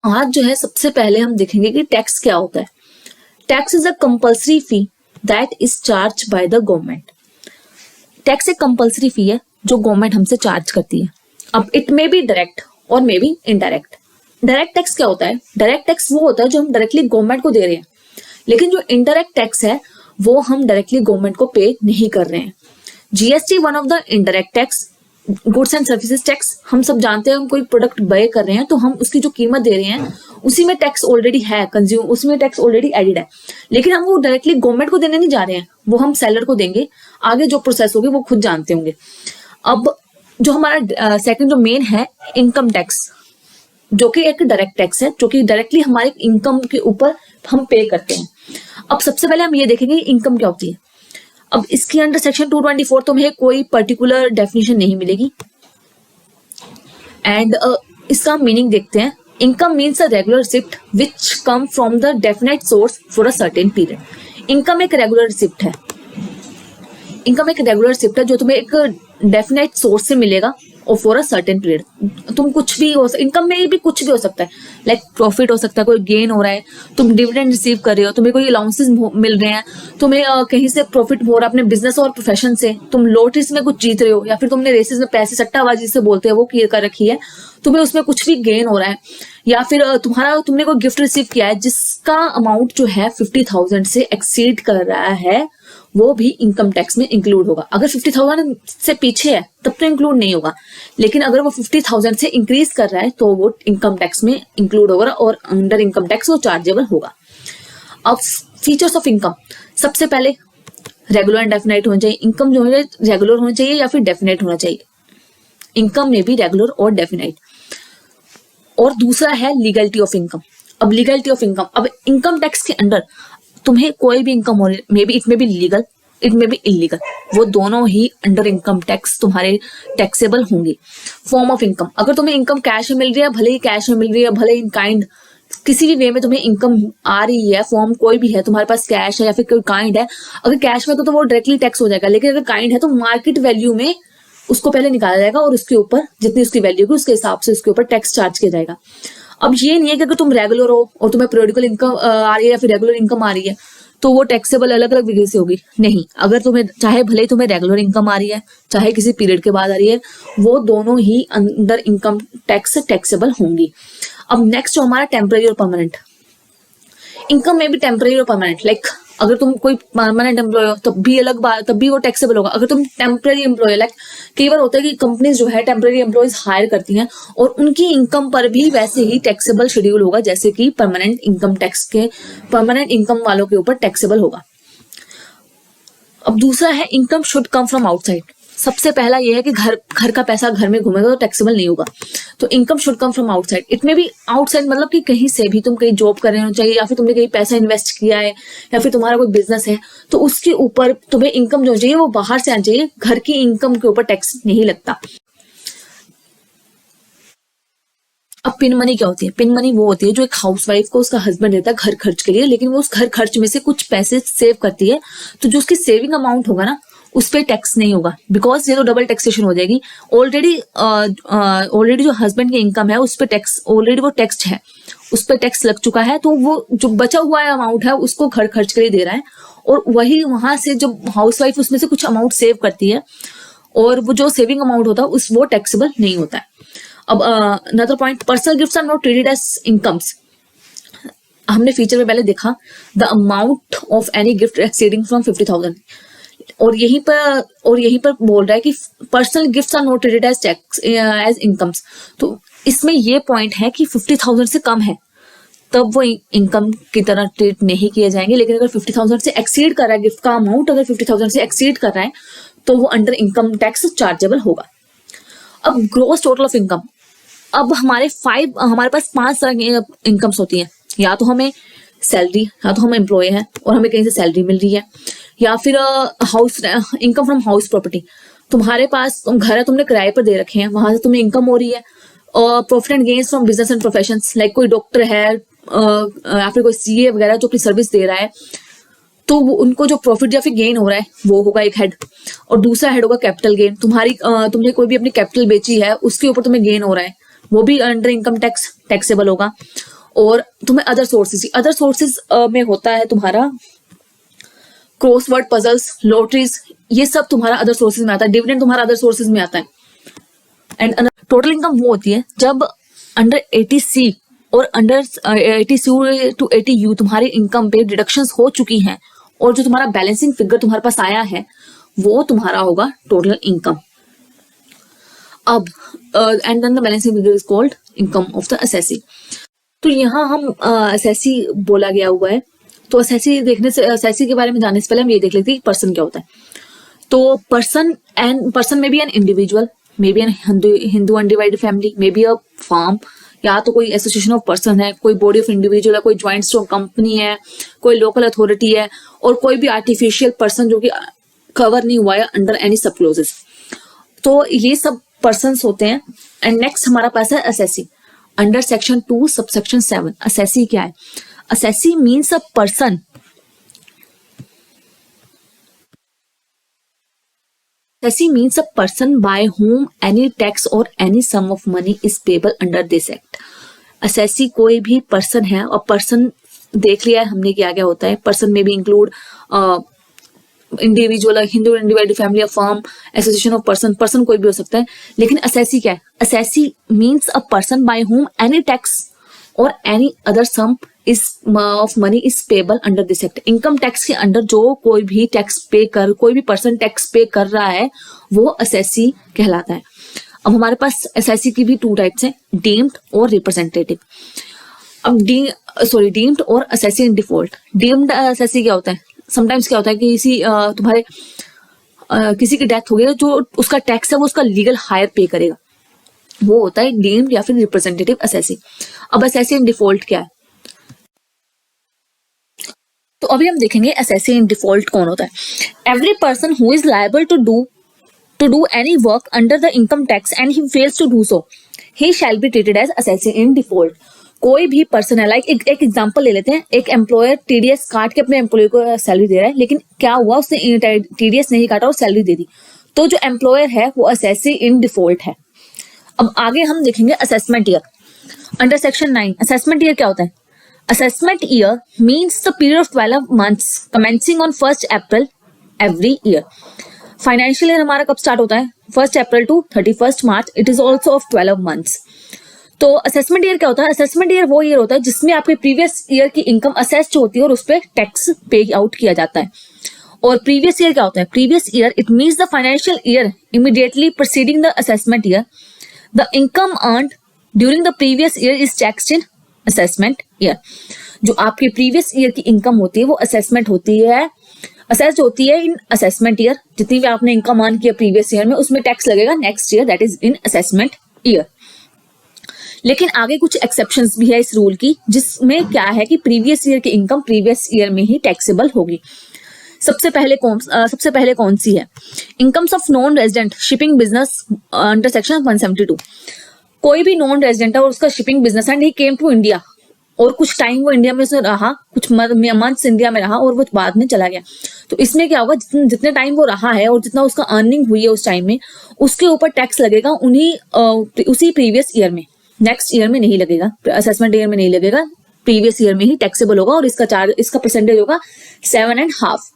आज जो है सबसे पहले हम देखेंगे कि टैक्स क्या होता है। Tax is a compulsory fee that is charge by the government. Tax एक कंपल्सरी फी है जो गवर्नमेंट हमसे चार्ज करती है। अब इट मे बी डायरेक्ट और may be indirect. Direct tax क्या होता है? डायरेक्ट टैक्स वो होता है जो हम डायरेक्टली गवर्नमेंट को दे रहे हैं, लेकिन जो इनडायरेक्ट टैक्स है वो हम डायरेक्टली गवर्नमेंट को पे नहीं कर रहे हैं। GST one of the indirect tax. Goods and services tax, हम सब जानते हैं हम कोई प्रोडक्ट बाय कर रहे हैं तो हम उसकी जो कीमत दे रहे हैं उसी में टैक्स ऑलरेडी है, कंज्यूम उसमें टैक्स ऑलरेडी एडेड है, लेकिन हम वो डायरेक्टली गवर्नमेंट को देने नहीं जा रहे हैं, वो हम सेलर को देंगे। आगे जो प्रोसेस होगी वो खुद जानते होंगे। अब जो हमारा सेकंड जो मेन है इनकम टैक्स, जो कि एक डायरेक्ट टैक्स है, जो कि डायरेक्टली हमारे इनकम के ऊपर हम पे करते हैं। अब सबसे पहले हम ये देखेंगे इनकम क्या होती है। अब इसके अंडर सेक्शन 224 तो हमें कोई पर्टिकुलर डेफिनेशन नहीं मिलेगी एंड इसका मीनिंग देखते हैं। Income means a regular receipt which come from the definite source for a certain period. Income एक रेगुलर रिसिप्ट है। इनकम एक रेगुलर रिसिप्ट है जो तुम्हें एक डेफिनेट सोर्स से मिलेगा और फॉर अ सर्टेन पीरियड। तुम कुछ भी हो, इनकम में भी कुछ भी हो सकता है, लाइक प्रॉफिट हो सकता है, कोई गेन हो रहा है, तुम डिविडेंड रिसीव कर रहे हो, तुम्हें कोई अलाउंसेस मिल रहे हैं, तुम्हें कहीं से प्रॉफिट हो रहा है अपने बिजनेस और प्रोफेशन से, तुम लॉटरीज में कुछ जीत रहे हो, या फिर तुमने रेसेस में पैसे सट्टाबाजी से बोलते हैं वो कर रखी है, तुम्हें उसमें कुछ भी गेन हो रहा है, या फिर तुमने कोई गिफ्ट रिसीव किया है जिसका अमाउंट जो है 50,000 से एक्सीड कर रहा है, वो भी इनकम टैक्स में इंक्लूड होगा। अगर 50,000 से पीछे है तब तो इंक्लूड नहीं होगा, लेकिन अगर वो 50,000 से इंक्रीज कर रहा है तो वो इनकम टैक्स में इंक्लूड होगा और अंडर इनकम टैक्स वो चार्जेबल होगा। अब फीचर्स ऑफ इनकम, सबसे पहले रेगुलर एंड डेफिनेट होना चाहिए। इनकम जो है रेगुलर होना चाहिए या फिर डेफिनेट होना चाहिए। इनकम में भी रेगुलर और डेफिनेट। और दूसरा है लीगलिटी ऑफ इनकम। अब लीगलिटी ऑफ इनकम, अब इनकम टैक्स के अंडर तुम्हें कोई भी इनकम हो, मे बी इट में भी लीगल, इट में भी इलीगल, वो दोनों ही अंडर इनकम टैक्स तुम्हारे टैक्सेबल होंगे। फॉर्म ऑफ इनकम, अगर तुम्हें इनकम कैश में मिल रही है, भले ही कैश में मिल रही है, भले इन काइंड, किसी भी वे में तुम्हें इनकम आ रही है, फॉर्म कोई भी है, तुम्हारे पास कैश है या फिर कोई काइंड है, अगर कैश में तो वो डायरेक्टली टैक्स हो जाएगा, लेकिन अगर काइंड है तो मार्केट वैल्यू में उसको पहले निकाला जाएगा और उसके ऊपर जितनी उसकी वैल्यू होगी उसके हिसाब से उसके ऊपर टैक्स चार्ज किया जाएगा। अब ये नहीं है कि अगर तुम रेगुलर हो और तुम्हें पीरियडिकल इनकम आ रही है या फिर रेगुलर इनकम आ रही है तो वो टैक्सेबल अलग अलग विधि से होगी। नहीं, अगर तुम्हें चाहे भले ही तुम्हें रेगुलर इनकम आ रही है चाहे किसी पीरियड के बाद आ रही है, वो दोनों ही अंडर इनकम टैक्स टैक्सेबल होंगी। अब नेक्स्ट जो हमारा टेम्पररी और परमानेंट। इनकम में भी टेम्पररी और परमानेंट, लाइक अगर तुम कोई परमानेंट एम्प्लॉय हो तब भी अलग बात, तब भी वो टैक्सेबल होगा। अगर तुम टेम्पररी एम्प्लॉय, लाइक कई बार होता है कि कंपनीज जो है टेम्पररी एम्प्लॉयज हायर करती हैं और उनकी इनकम पर भी वैसे ही टैक्सेबल शेड्यूल होगा जैसे कि परमानेंट इनकम टैक्स के, परमानेंट इनकम वालों के ऊपर टैक्सेबल होगा। अब दूसरा है income should come from outside. सबसे पहला ये है कि घर का पैसा घर में घूमेगा तो टैक्सेबल नहीं होगा, तो income should come from outside. It में भी आउटसाइड मतलब कि कहीं से भी, तुम कहीं जॉब कर रहे हो चाहिए या फिर तुमने कहीं पैसा इन्वेस्ट किया है या फिर तुम्हारा कोई बिजनेस है तो उसके ऊपर तुम्हें इनकम जो चाहिए वो बाहर से आनी चाहिए, घर की इनकम के ऊपर टैक्स नहीं लगता। अब पिन मनी क्या होती है? पिन मनी वो होती है जो एक हाउसवाइफ को उसका हस्बैंड देता है घर खर्च के लिए, लेकिन वो उस घर खर्च में से कुछ पैसे सेव करती है, तो जो उसकी सेविंग अमाउंट होगा ना उस पर टैक्स नहीं होगा, बिकॉज ये तो डबल टैक्सेशन हो जाएगी। ऑलरेडी जो हस्बैंड की इनकम है उस पर टैक्स ऑलरेडी वो टैक्स है, उस पर टैक्स लग चुका है, तो वो जो बचा हुआ अमाउंट है उसको घर खर्च के लिए दे रहा है, और वही वहां से जो हाउसवाइफ उसमें से कुछ अमाउंट सेव करती है और वो जो सेविंग अमाउंट होता है उस वो टैक्सेबल नहीं होता है। अब another point, personal gifts are not treated as incomes. हमने फीचर में पहले देखा the amount of any gift exceeding from 50,000, और यहीं पर बोल रहा है कि personal gifts are not treated as tax as incomes. तो इसमें ये पॉइंट है कि 50,000 से कम है तब वो इनकम की तरह ट्रीट नहीं किए जाएंगे, लेकिन अगर 50,000 से एक्सीड कर रहा है, गिफ्ट का अमाउंट अगर 50,000 से एक्सीड कर रहा है तो वो अंडर इनकम टैक्स चार्जेबल होगा। अब ग्रोस टोटल ऑफ इनकम, अब हमारे पास 5 तरह की इनकम्स होती हैं, या तो हमें सैलरी, या तो हम एम्प्लॉय हैं और हमें कहीं से सैलरी मिल रही है, या फिर house income from house property, तुम्हारे पास घर है, तुमने किराए पर दे रखे हैं, वहां से तुम्हें इनकम हो रही है। Profit and gains from business and professions, like कोई डॉक्टर है या फिर कोई सीए वगैरह जो अपनी सर्विस दे रहा है, तो उनको जो प्रॉफिट या फिर गेन हो रहा है वो होगा एक हेड, और दूसरा हेड होगा कैपिटल गेन। तुमने कोई भी अपनी कैपिटल बेची है उसके ऊपर तुम्हें गेन हो रहा है, वो भी अंडर इनकम टैक्स टैक्सेबल होगा। और तुम्हें अदर सोर्सेज में होता है तुम्हारा क्रॉसवर्ड पजल्स, लॉटरीज, ये सब तुम्हारा अदर सोर्सेज में आता है। डिविडेंड तुम्हारा अदर सोर्सेज में आता है। एंड टोटल इनकम वो होती है जब अंडर 80C और अंडर 80C टू 80U तुम्हारी इनकम पे डिडक्शंस हो चुकी हैं और जो तुम्हारा बैलेंसिंग फिगर तुम्हारे पास आया है वो तुम्हारा होगा टोटल इनकम। अब and then the balancing figure is called income of the assessee. तो यहाँ हम असेसी बोला गया हुआ है, तो असेसी देखने से, असेसी के बारे में जानने से पहले हम ये देख लेते हैं पर्सन क्या होता है। तो person may be an individual, may be an Hindu undivided family, may be a firm, या तो कोई एसोसिएशन ऑफ पर्सन है, कोई बॉडी ऑफ इंडिविजुअल है, कोई ज्वाइंट स्टॉक कंपनी है, कोई लोकल अथॉरिटी है, और कोई भी आर्टिफिशियल पर्सन जो कि कवर नहीं हुआ है अंडर एनी सब क्लोजेस। तो ये सब पर्सन्स होते हैं। एंड नेक्स्ट हमारा पास है assessee under section 2 subsection 7। Assessee क्या है? Assessee means a person Assessee means a person by whom any tax or any sum of money is payable under this act. Assessee कोई भी person है, और person देख लिया है हमने क्या क्या होता है। पर्सन में भी include individual, Hindu undivided family, firm, association of person, person कोई भी हो सकता है। लेकिन असेसी क्या है? Assessee means a person by whom any tax or any other sum is of money is payable under this act. Income tax के under जो कोई भी टैक्स पे कर, कोई भी पर्सन टैक्स पे कर रहा है वो असेसी कहलाता है। अब हमारे पास असेसी की भी 2 टाइप्स हैं, डीम्ड और रिप्रेजेंटेटिव। अब डीम्ड और assessee in default. Deemed assessee क्या होता है? समटाइम्स क्या होता है कि तुम्हारे किसी की डेथ हो गई, जो उसका टैक्स है वो उसका लीगल हायर पे करेगा, वो होता है डीम्ड या फिर रिप्रेजेंटेटिव असेसी। अब असेसी इन डिफॉल्ट क्या है? तो अभी हम देखेंगे असेसी इन डिफॉल्ट कौन होता है। Every person who is liable to do any work under the income tax and he fails to do so, he shall be treated as assessee in default. कोई भी पर्सन है, like एक example ले लेते हैं। एक एम्प्लॉयर टीडीएस काट के अपने एम्प्लॉय को सैलरी दे रहा है, लेकिन क्या हुआ, उसने टीडीएस नहीं काटा और सैलरी दे दी, तो जो एम्प्लॉयर है वो असेसी इन डिफॉल्ट है। अब आगे हम देखेंगे assessment year under section 9। Assessment year क्या होता है? Assessment year means the period of 12 months commencing on 1st April every year. Financial year हमारा कब स्टार्ट होता है? 1st April to 31st March. It is also of 12 months. तो assessment year क्या होता है? असेसमेंट ईयर वो ईयर होता है जिसमें आपके प्रीवियस ईयर की इनकम असेस्ड होती है और उस पर टैक्स पे आउट किया जाता है। और प्रीवियस ईयर क्या होता है? Previous year it means the financial year immediately preceding the assessment year. The income earned during the previous year is taxed in assessment year. जो आपके प्रीवियस ईयर की इनकम होती है वो असेसमेंट होती है, असेस्ड होती है इन असेसमेंट ईयर। जितनी भी आपने इनकम अर्न किया प्रीवियस ईयर में उसमें टैक्स लगेगा next year, that is in assessment year. लेकिन आगे कुछ एक्सेप्शंस भी है इस रूल की, जिसमें क्या है कि प्रीवियस ईयर की इनकम प्रीवियस ईयर में ही टैक्सेबल होगी। सबसे पहले कौन सी है? Incomes of non resident shipping business under section 172। कोई भी नॉन रेजिडेंट है और उसका shipping business and he came to India, और कुछ टाइम वो इंडिया में उसने रहा, कुछ मंथ्स इंडिया में रहा और वो बाद में चला गया। तो इसमें क्या होगा, जितने टाइम वो रहा है और जितना उसका अर्निंग हुई है उस टाइम में, उसके ऊपर टैक्स लगेगा उसी प्रीवियस ईयर में, नेक्स्ट ईयर में नहीं लगेगा, असेसमेंट ईयर में नहीं लगेगा, प्रीवियस ईयर में ही टैक्सेबल होगा। और इसका परसेंटेज होगा 7.5।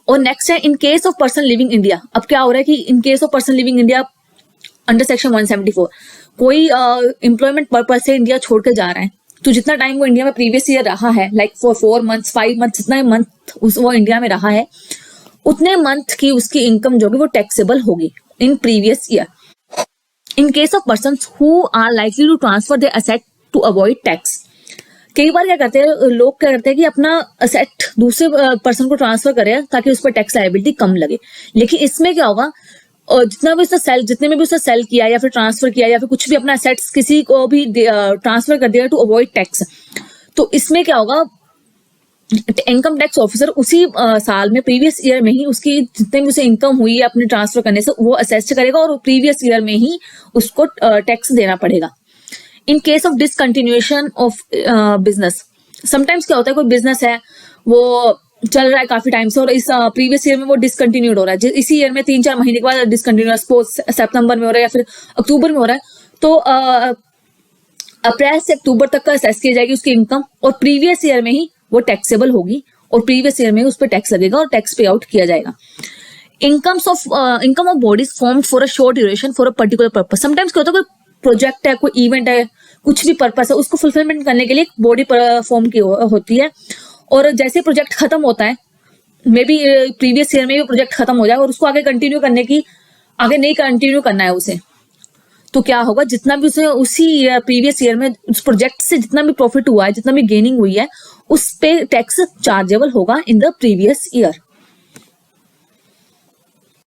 और नेक्स्ट है इन case of person living India. अब क्या हो रहा है कि इन case of person living India under section 174, कोई एम्प्लॉयमेंट पर्पज से इंडिया छोड़ के जा रहा है, तो जितना टाइम वो इंडिया में प्रीवियस ईयर रहा है, लाइक फॉर 4 मंथ्स 5 मंथ, जितना मंथ वो इंडिया में रहा है उतने मंथ की उसकी इनकम जो होगी वो टैक्सेबल होगी in previous year. In case of persons who are likely to transfer their asset to avoid tax. कई बार क्या करते हैं लोग, क्या करते हैं कि अपना असेट दूसरे पर्सन को ट्रांसफर करें ताकि उस पर टैक्स लायबिलिटी कम लगे। लेकिन इसमें क्या होगा, जितने में भी उसने सेल किया या फिर ट्रांसफर किया या फिर कुछ भी अपना असेट्स किसी को भी ट्रांसफर कर दिया टू अवॉइड टैक्स, तो इसमें क्या होगा, इनकम टैक्स ऑफिसर उसी साल में प्रीवियस ईयर में ही उसकी जितने भी उसे इनकम हुई है अपने ट्रांसफर करने से वो असेस्ट करेगा और प्रीवियस ईयर में ही उसको टैक्स देना पड़ेगा। इन case of discontinuation of business, sometimes क्या होता है कोई बिजनेस है वो चल रहा है काफी टाइम से और इस प्रीवियस ईयर में वो डिसकंटिन्यूड हो रहा है, इसी ईयर में 3-4 महीने के बाद डिसकंटिन्यू, सपोज सितंबर में हो रहा है या फिर अक्टूबर में हो रहा है, तो अप्रैल से अक्टूबर तक का असेस किया जाएगी उसकी इनकम, और प्रीवियस ईयर में ही वो टैक्सेबल होगी और प्रीवियस ईयर में उस पर टैक्स लगेगा और टैक्स पे आउट किया जाएगा। Income of bodies formed for a short duration for a particular purpose. Sometimes क्या होता है, कोई प्रोजेक्ट है, कोई इवेंट है, कुछ भी पर्पस है, उसको फुलफिलमेंट करने के लिए बॉडी फॉर्म की होती है, और जैसे प्रोजेक्ट खत्म होता है, मे बी प्रीवियस ईयर में भी प्रोजेक्ट खत्म हो जाए और उसको आगे कंटिन्यू करने की, आगे नहीं कंटिन्यू करना है उसे, तो क्या होगा, जितना भी उसे उसी प्रीवियस ईयर में उस प्रोजेक्ट से जितना भी प्रॉफिट हुआ है, जितना भी गेनिंग हुई है, उस पे टैक्स चार्जेबल होगा इन द प्रीवियस ईयर।